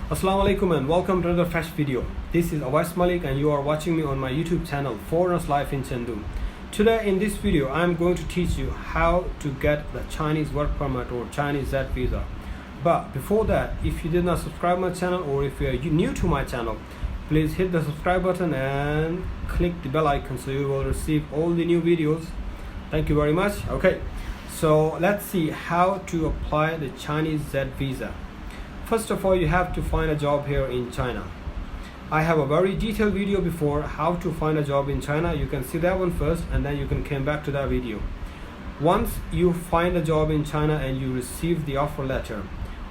Assalamu alaikum and welcome to another fresh video. This is AWAIS Malik and you are watching me on my YouTube channel Foreigners Life in Chengdu. Today in this video I am going to teach you how to get the Chinese work permit or Chinese Z visa. But before that, if you did not subscribe my channel or if you are new to my channel, please hit the subscribe button and click the bell icon so you will receive all the new videos. Thank you very much. Okay, so let's see how to apply the Chinese Z visa. First of all, you have to find a job here in China. I have a very detailed video before how to find a job in China. You can see that one first and then you can come back to that video. Once you find a job in China and you receive the offer letter,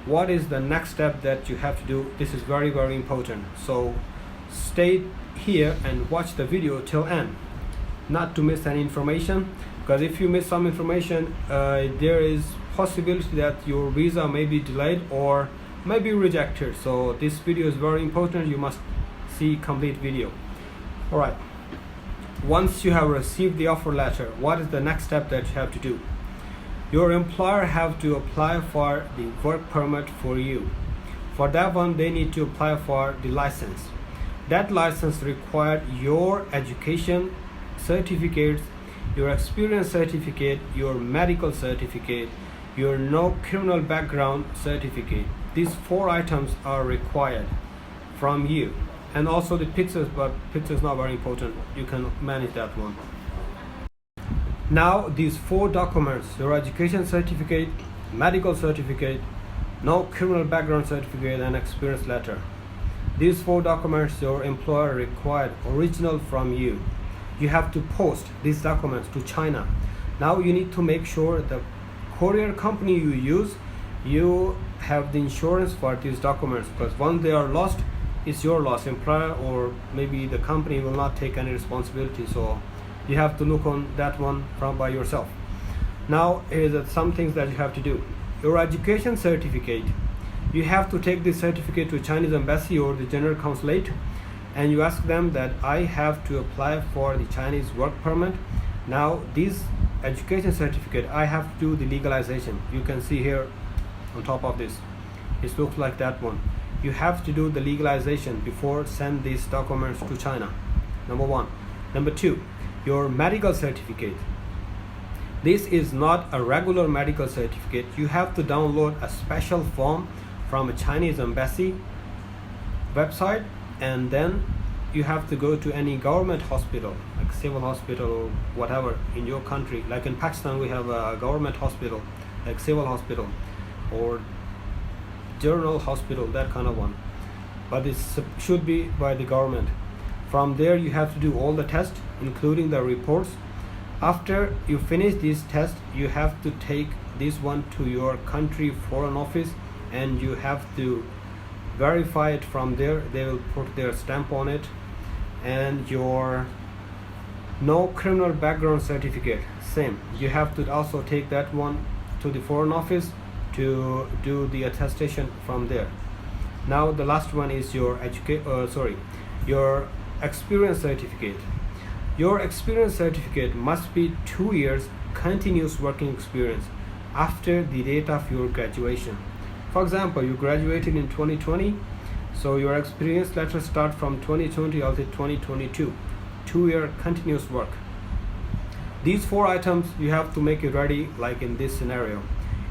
what is the next step that you have to do? This is very important. So stay here and watch the video till end, not to miss any information, because if you miss some information, there is possibility that your visa may be delayed or may be rejected. So this video is very important. You must see complete video. All right, once you have received the offer letter, what is the next step that you have to do? Your employer have to apply for the work permit for you. For that one, they need to apply for the license. That license required your education certificates, your experience certificate, your medical certificate, your no criminal background certificate. These 4 items are required from you, and also the pictures, but pictures not very important. You can manage that one. Now these 4 documents, your education certificate, medical certificate, no criminal background certificate, and experience letter. These 4 documents your employer required original from you. You have to post these documents to China. Now you need to make sure the courier company you use, you have the insurance for these documents, because once they are lost, it's your loss. Employer or maybe the company will not take any responsibility. So you have to look on that one from by yourself. Now here's some things that you have to do. Your education certificate, you have to take this certificate to Chinese embassy or the general consulate, and you ask them that I have to apply for the Chinese work permit. Now this education certificate, I have to do the legalization. You can see here on top of this, it looks like that one. You have to do the legalization before send these documents to China. Number 1. Number 2, your medical certificate. This is not a regular medical certificate. You have to download a special form from a Chinese embassy website, and then you have to go to any government hospital, like civil hospital or whatever in your country. Like in Pakistan, we have a government hospital, like civil hospital or general hospital, that kind of one. But it should be by the government. From there, you have to do all the tests, including the reports. After you finish this test, you have to take this one to your country foreign office, and you have to verify it from there. They will put their stamp on it. And your no criminal background certificate, same. You have to also take that one to the foreign office to do the attestation from there. Now the last one is your your experience certificate. Your experience certificate must be 2 years continuous working experience after the date of your graduation. For example, you graduated in 2020, so your experience letter start from 2020 until 2022. 2-year continuous work. These 4 items you have to make it ready, like in this scenario.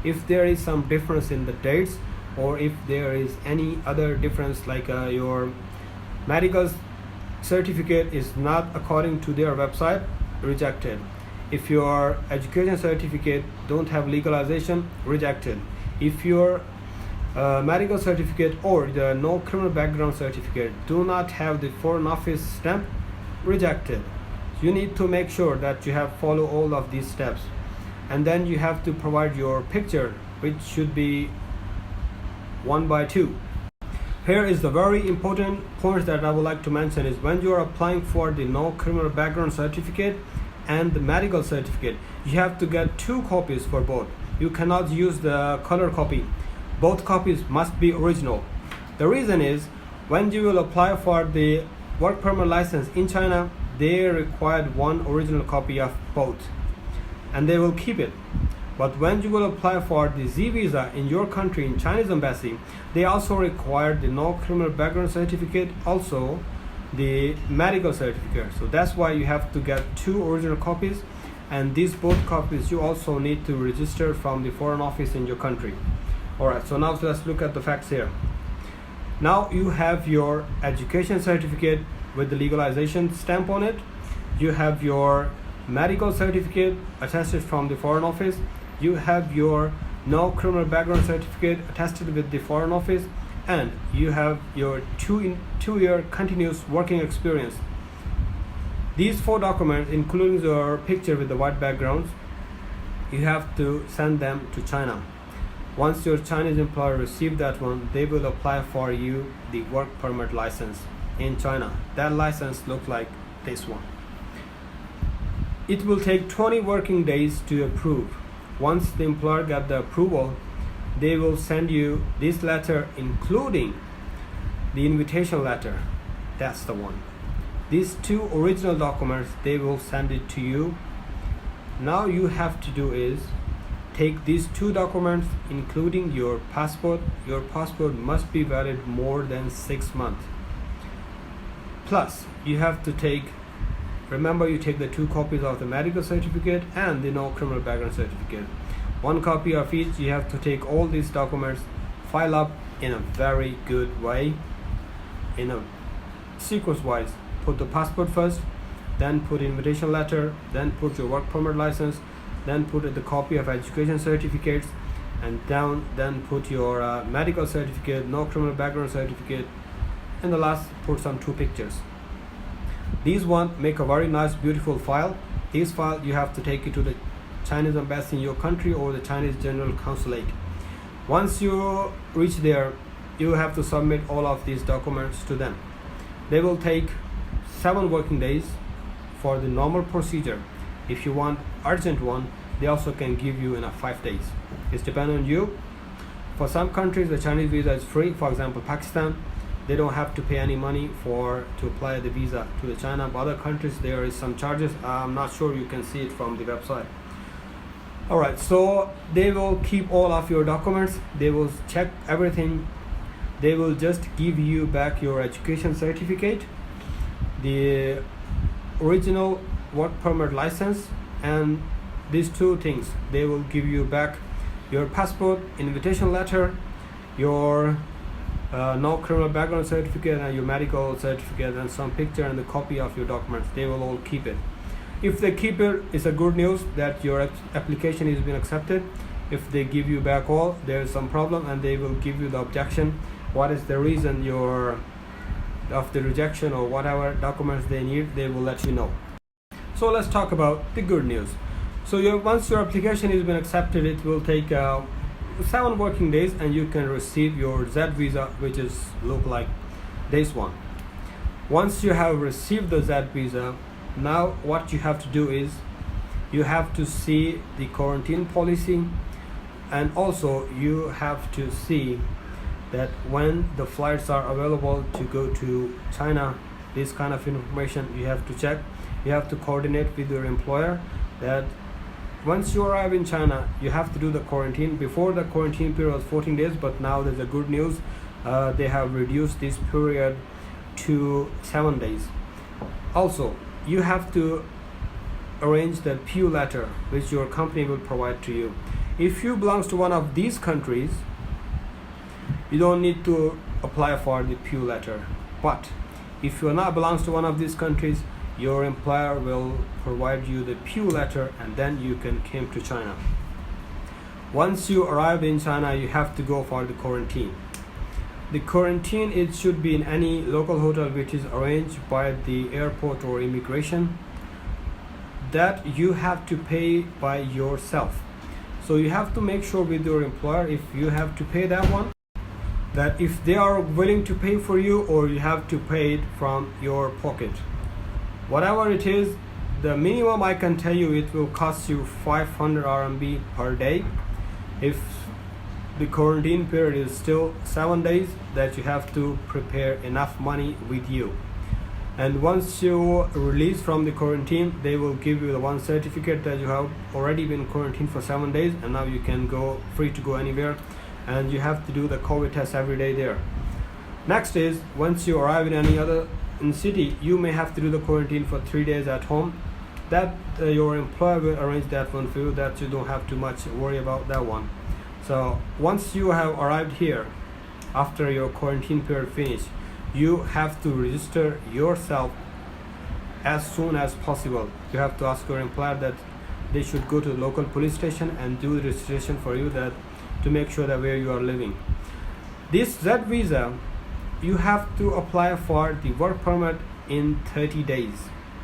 If there is some difference in the dates, or if there is any other difference, like your medical certificate is not according to their website, rejected. If your education certificate don't have legalization, rejected. If your medical certificate or the no criminal background certificate do not have the foreign office stamp, rejected. You need to make sure that you have follow all of these steps, and then you have to provide your picture, which should be 1:2. Here is the very important point that I would like to mention is when you are applying for the no criminal background certificate and the medical certificate, you have to get 2 copies for both. You cannot use the color copy. Both copies must be original. The reason is when you will apply for the work permit license in China, they required 1 original copy of both, and they will keep it. But when you will apply for the Z visa in your country, in Chinese embassy, they also require the no criminal background certificate, also the medical certificate. So that's why you have to get 2 original copies, and these both copies you also need to register from the foreign office in your country. Alright, so now let's look at the facts here. Now you have your education certificate with the legalization stamp on it. You have your medical certificate attested from the foreign office. You have your no criminal background certificate attested with the foreign office, and you have your 2-year continuous working experience. These 4 documents, including your picture with the white backgrounds, you have to send them to China. Once your Chinese employer receives that one, they will apply for you the work permit license in China. That license looks like this one. It will take 20 working days to approve. Once the employer got the approval, they will send you this letter, including the invitation letter. That's the one. These 2 original documents, they will send it to you. Now you have to do is take these 2 documents, including your passport. Your passport must be valid more than 6 months. Plus, you have to take, remember, you take the 2 copies of the medical certificate and the no criminal background certificate. 1 copy of each. You have to take all these documents, file up in a very good way, in a sequence wise. Put the passport first, then put invitation letter, then put your work permit license, then put the copy of education certificates, and then put your medical certificate, no criminal background certificate, and the last put some 2 pictures. These one make a very nice beautiful file. This file you have to take it to the Chinese embassy in your country or the Chinese general consulate. Once you reach there, you have to submit all of these documents to them. They will take 7 working days for the normal procedure. If you want urgent one, they also can give you in 5 days. It's depend on you. For some countries, the Chinese visa is free. For example, Pakistan, they don't have to pay any money to apply the visa to the China. But other countries, there is some charges. I'm not sure, you can see it from the website. Alright, so they will keep all of your documents. They will check everything. They will just give you back your education certificate, the original work permit license, and these 2 things. They will give you back your passport, invitation letter, your no criminal background certificate, and your medical certificate, and some picture and the copy of your documents. They will all keep it. If they keep it, it's a good news that your application is being accepted. If they give you back all, there is some problem, and they will give you the objection. What is the reason of the rejection, or whatever documents they need, they will let you know. So let's talk about the good news. So once your application has been accepted, it will take 7 working days, and you can receive your Z visa, which is look like this one. Once you have received the Z visa, now what you have to do is you have to see the quarantine policy, and also you have to see that when the flights are available to go to China. This kind of information you have to check. You have to coordinate with your employer that once you arrive in China, you have to do the quarantine. Before, the quarantine period was 14 days, but now there's a good news. They have reduced this period to 7 days. Also, you have to arrange the PU letter, which your company will provide to you. If you belong to one of these countries, you don't need to apply for the PU letter. But if you are not belongs to one of these countries, your employer will provide you the PU letter, and then you can come to China. Once you arrive in China, you have to go for the quarantine. The quarantine, it should be in any local hotel which is arranged by the airport or immigration, that you have to pay by yourself. So you have to make sure with your employer, if you have to pay that one, that if they are willing to pay for you, or you have to pay it from your pocket. Whatever it is, the minimum I can tell you, it will cost you 500 RMB per day. If the quarantine period is still 7 days, that you have to prepare enough money with you. And once you release from the quarantine, they will give you the one certificate that you have already been quarantined for 7 days, and now you can go free to go anywhere, and you have to do the COVID test every day there. Next is, once you arrive in any other city, you may have to do the quarantine for 3 days at home. That your employer will arrange that one for you, that you don't have too much worry about that one. So once you have arrived here, after your quarantine period finish, you have to register yourself as soon as possible. You have to ask your employer that they should go to the local police station and do the registration for you, that to make sure that where you are living. This Z visa, you have to apply for the work permit in 30 days.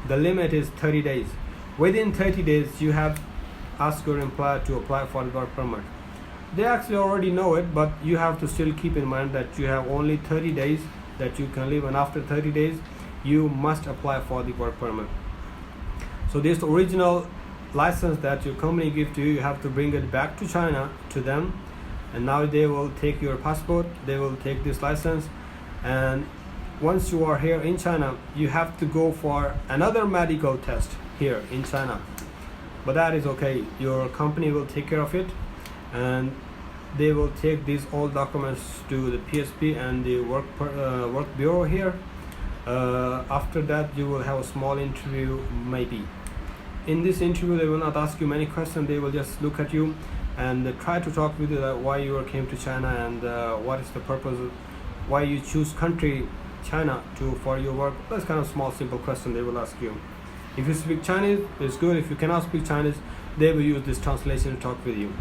The limit is 30 days. Within 30 days, you have asked your employer to apply for the work permit. They actually already know it, but you have to still keep in mind that you have only 30 days that you can live, and after 30 days, you must apply for the work permit. So this original license that your company gives to you, you have to bring it back to China to them, and now they will take your passport, they will take this license, and once you are here in China, you have to go for another medical test here in China. But that is okay, your company will take care of it, and they will take these all documents to the PSP and the work bureau here. After that, you will have a small interview maybe. In this interview, they will not ask you many questions, they will just look at you and try to talk with you why you came to China, and what is the purpose, why you choose country China for your work. That's kind of small simple question they will ask you. If you speak Chinese, it's good. If you cannot speak Chinese, they will use this translation to talk with you.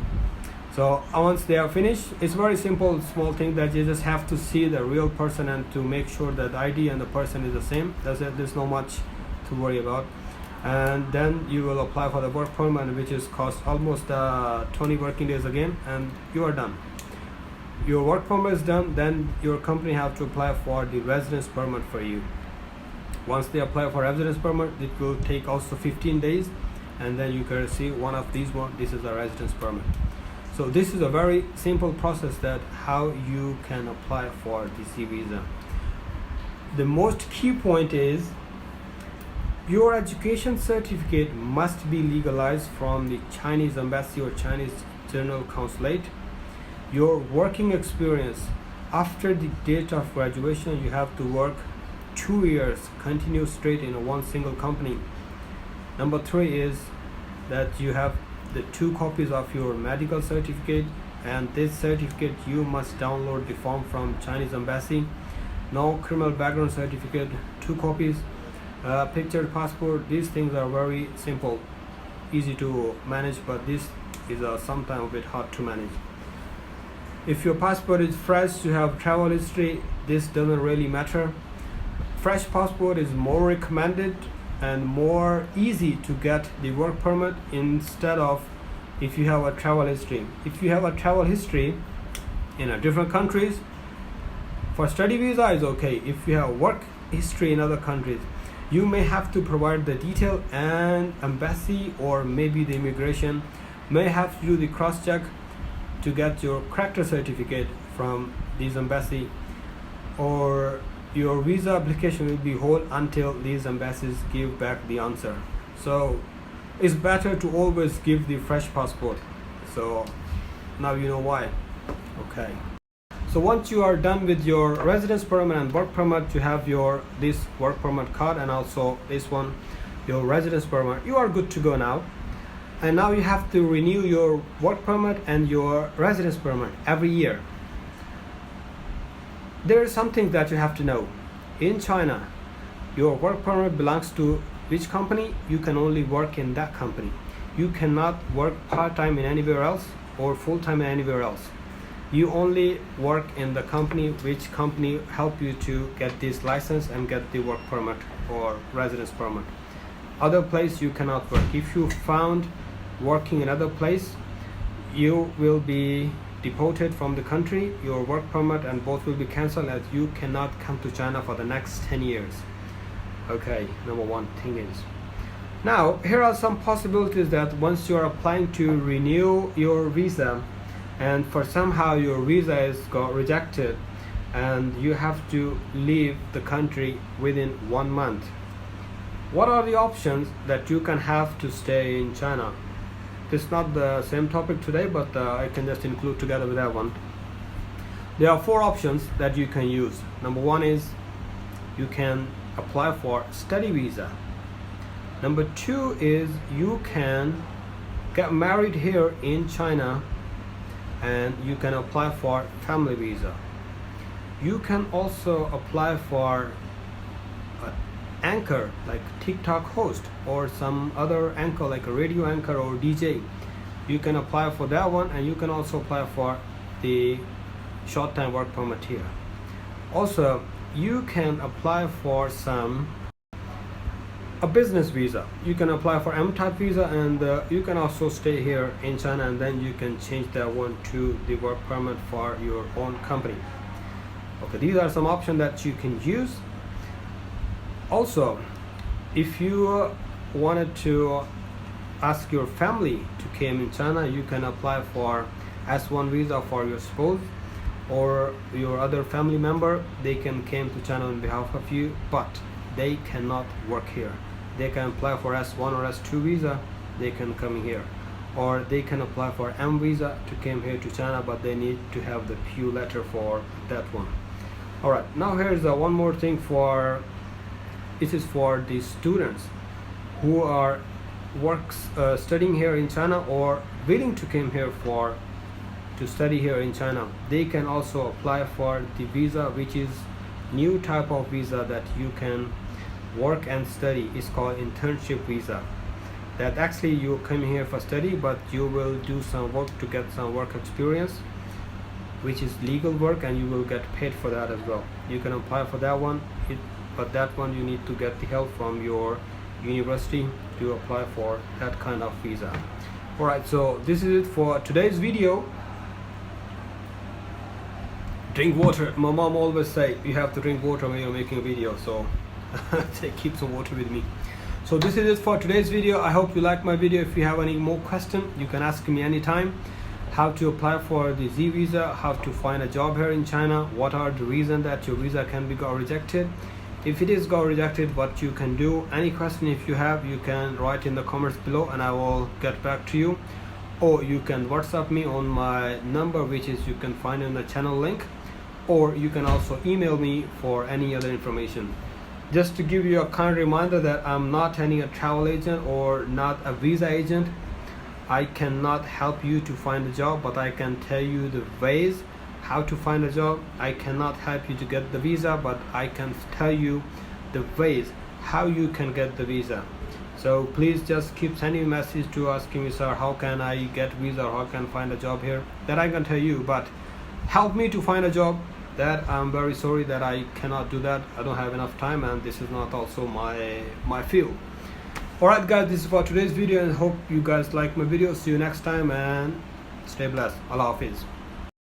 So once they are finished, it's very simple, small thing that you just have to see the real person and to make sure that ID and the person is the same. That's it. There's no much to worry about. And then you will apply for the work permit, which is cost almost 20 working days again, and you are done. Your work permit is done, then your company have to apply for the residence permit for you. Once they apply for residence permit, it will take also 15 days, and then you can receive one of these one. This is a residence permit. So this is a very simple process that how you can apply for the C visa. The most key point is your education certificate must be legalized from the Chinese embassy or Chinese general consulate. Your working experience after the date of graduation, you have to work 2 years continuous straight in one single company. Number 3 is that you have the 2 copies of your medical certificate, and this certificate you must download the form from Chinese embassy. No criminal background certificate, 2 copies, picture passport. These things are very simple, easy to manage, but this is sometimes a bit hard to manage. If your passport is fresh, you have travel history, this doesn't really matter. Fresh passport is more recommended and more easy to get the work permit instead of if you have a travel history. If you have a travel history in a different countries, for study visa is okay. If you have work history in other countries, you may have to provide the detail, and embassy or maybe the immigration may have to do the cross check to get your character certificate from this embassy, or your visa application will be hold until these embassies give back the answer. So it's better to always give the fresh passport. So now you know why. Okay, so once you are done with your residence permit and work permit, you have your this work permit card and also this one, your residence permit, you are good to go now. And now you have to renew your work permit and your residence permit every year. There is something that you have to know. In China, your work permit belongs to which company? You can only work in that company. You cannot work part-time in anywhere else or full-time in anywhere else. You only work in the company which company help you to get this license and get the work permit or residence permit. Other place you cannot work. If you found working in other place, you will be deported from the country. Your work permit and both will be cancelled, as you cannot come to China for the next 10 years. Okay, number one thing is. Now here are some possibilities that once you are applying to renew your visa and for somehow your visa is got rejected, and you have to leave the country within 1 month. What are the options that you can have to stay in China? This is not the same topic today, but I can just include together with that one. There are 4 options that you can use. Number 1 is you can apply for study visa. Number 2 is you can get married here in China and you can apply for family visa. You can also apply for an anchor like TikTok host or some other anchor like a radio anchor or DJ. You can apply for that one, and you can also apply for the short-time work permit here. Also, you can apply for a business visa. You can apply for M-type visa, and you can also stay here in China, and then you can change that one to the work permit for your own company. Okay, these are some options that you can use. Also, if you wanted to ask your family to come in China, you can apply for S1 visa for your spouse or your other family member. They can come to China on behalf of you, but they cannot work here. They can apply for S1 or S2 visa, they can come here, or they can apply for M visa to come here to China, but they need to have the PU letter for that one. Alright, now here's one more thing. This is for the students who are studying here in China or willing to come here to study here in China. They can also apply for the visa, which is new type of visa that you can work and study. It's called internship visa. That actually you come here for study, but you will do some work to get some work experience, which is legal work, and you will get paid for that as well. You can apply for that one, but that one you need to get the help from your university to apply for that kind of visa. Alright, so this is it for today's video. Drink water. My mom always say you have to drink water when you're making a video, so keep some water with me. So this is it for today's video. I hope you like my video. If you have any more questions, you can ask me anytime. How to apply for the Z visa, how to find a job here in China, what are the reasons that your visa can be got rejected. If it is got rejected, what you can do. Any question if you have, you can write in the comments below and I will get back to you. Or you can WhatsApp me on my number, which is you can find in the channel link. Or you can also email me for any other information. Just to give you a kind reminder that I'm not any travel agent or not a visa agent. I cannot help you to find a job, but I can tell you the ways how to find a job. I cannot help you to get the visa, but I can tell you the ways how you can get the visa. So please just keep sending message to asking me, sir, how can I get visa or how can I find a job here? That I can tell you, but help me to find a job, that I'm very sorry that I cannot do that. I don't have enough time, and this is not also my field. Alright guys, this is for today's video, and hope you guys like my video. See you next time and stay blessed. Allah Hafiz.